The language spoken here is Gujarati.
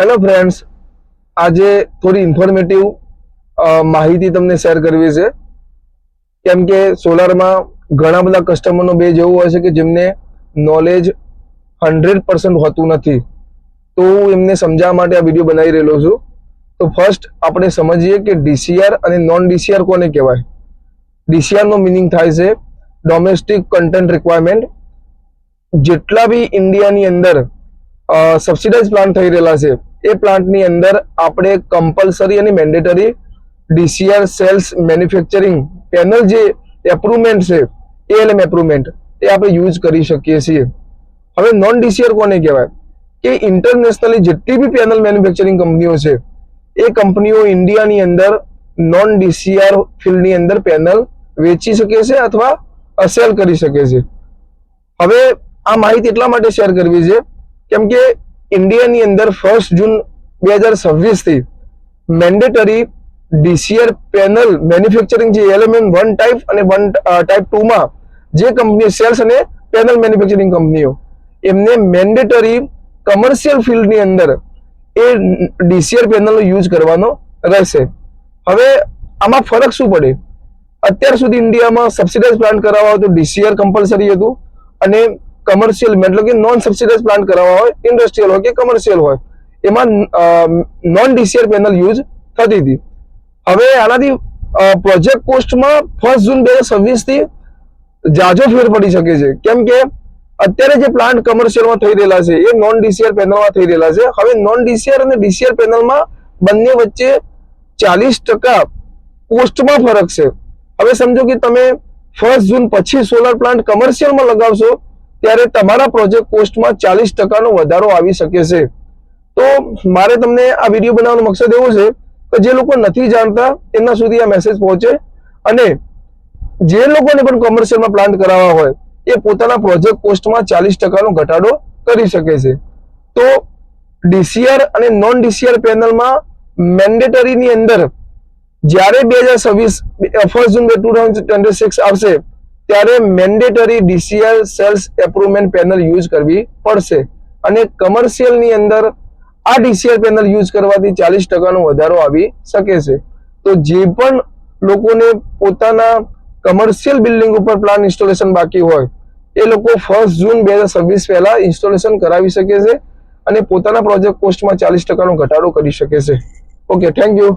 હેલો ફ્રેન્ડ્સ, આજે થોડી ઇન્ફોર્મેટિવ માહિતી તમને શેર કરવી છે. કેમ કે સોલારમાં ઘણા બધા કસ્ટમરનો બેઝ એવું હોય છે કે જેમને નોલેજ 100% હોતું નથી. તો હું એમને સમજાવવા માટે આ વિડીયો બનાવી રહેલો છું. તો ફર્સ્ટ આપણે સમજીએ કે ડીસીઆર અને નોન ડીસીઆર કોને કહેવાય. ડીસીઆર નો મિનિંગ થાય છે ડોમેસ્ટિક કન્ટેન્ટ રિક્વાયરમેન્ટ. જેટલા બી ઇન્ડિયાની અંદર સબસિડાઇઝ પ્લાન્ટ થઈ રહેલા છે એ પ્લાન્ટની અંદર આપણે કમ્પલસરી અને મેન્ડેટરી ડીસીઆર સેલ્સ મેન્યુફેક્ચરિંગ પેનલ જે એપ્રુવમેન્ટ છે એએલએમ એપ્રુવમેન્ટ એ આપણે યુઝ કરી શકીએ છીએ. હવે નોન ડીસીઆર કોને કહેવાય કે ઇન્ટરનેશનલી જેટલી બી પેનલ મેન્યુફેક્ચરિંગ કંપનીઓ છે એ કંપનીઓ ઇન્ડિયાની અંદર નોન ડીસીઆર ફિલ્ડની અંદર પેનલ વેચી શકે છે અથવા સેલ કરી શકે છે. હવે આ માહિતી એટલા માટે શેર કરવી છે કેમ કે ઇન્ડિયાની અંદર 1 જૂન 2026 થી મેન્ડેટરી ડીસીઆર પેનલ મેન્યુફેક્ચરિંગ જે એલએમએન 1 ટાઈપ અને 1 ટાઈપ 2 માં જે કંપની સેલ્સ અને પેનલ મેન્યુફેક્ચરિંગ કંપનીઓ એમને મેન્ડેટરી કમર્શિયલ ફિલ્ડની અંદર એ ડીસીઆર પેનલનો યુઝ કરવાનો રહેશે. હવે આમાં ફરક શું પડે? અત્યાર સુધી ઇન્ડિયામાં સબસિડાઇઝ પ્લાન્ટ કરાવવા હોય તો ડીસીઆર કમ્પલસરી હતું અને કમર્શિયલ એટલે કે નોન સબસિડાઇઝ પ્લાન્ટ કરાવવા હોય ઇન્ડસ્ટ્રીયલ હોય કે કમર્શિયલ હોય એમાં નોન ડીસીઆર પેનલ યુઝ થતી હતી. હવે આનાથી પ્રોજેક્ટ કોસ્ટમાં 1 જૂન 2026 થી જાજો ફેર પડી શકે છે. કેમ કે અત્યારે જે પ્લાન્ટ કમર્શિયલમાં થઈ રહેલા છે એ નોન ડીસીઆર પેનલમાં થઈ રહેલા છે. હવે નોન ડીસીઆર અને ડીસીઆર પેનલમાં બંને વચ્ચે 40% કોસ્ટમાં ફરક છે. હવે સમજો કે તમે 1 જૂન પછી સોલાર પ્લાન્ટ કમર્શિયલમાં લગાવશો ત્યારે તમારા પ્રોજેક્ટ કોસ્ટમાં 40% વધારો આવી શકે છે. તો મારે તમને આ વિડીયો બનાવવાનો મકસદ એવો છે કે જે લોકો નથી જાણતા એમના સુધી આ મેસેજ પહોંચે અને જે લોકોને પણ કોમર્શિયલમાં પ્લાન્ટ કરાવવા હોય એ પોતાના પ્રોજેક્ટ કોસ્ટમાં 40% ઘટાડો કરી શકે છે. તો ડીસીઆર અને નોન ડીસીઆર પેનલમાં મેન્ડેટરીની અંદર જ્યારે 2026 1 જૂન 2026 આવશે ત્યારે મેન્ડેટરી ડીસીઆર સેલ્સ એપ્રુવમેન્ટ પેનલ યુઝ કરવી પડશે અને કમર્શિયલની અંદર આ ડીસીઆર પેનલ યુઝ કરવાથી 40% વધારો આવી શકે છે. તો જે પણ લોકોને પોતાના કમર્શિયલ બિલ્ડિંગ ઉપર પ્લાન્ટ ઇન્સ્ટોલેશન બાકી હોય એ લોકો 1 જૂન 2026 પહેલા ઇન્સ્ટોલેશન કરાવી શકે છે અને પોતાના પ્રોજેક્ટ કોસ્ટમાં 40% ઘટાડો કરી શકે છે. Okay, thank you.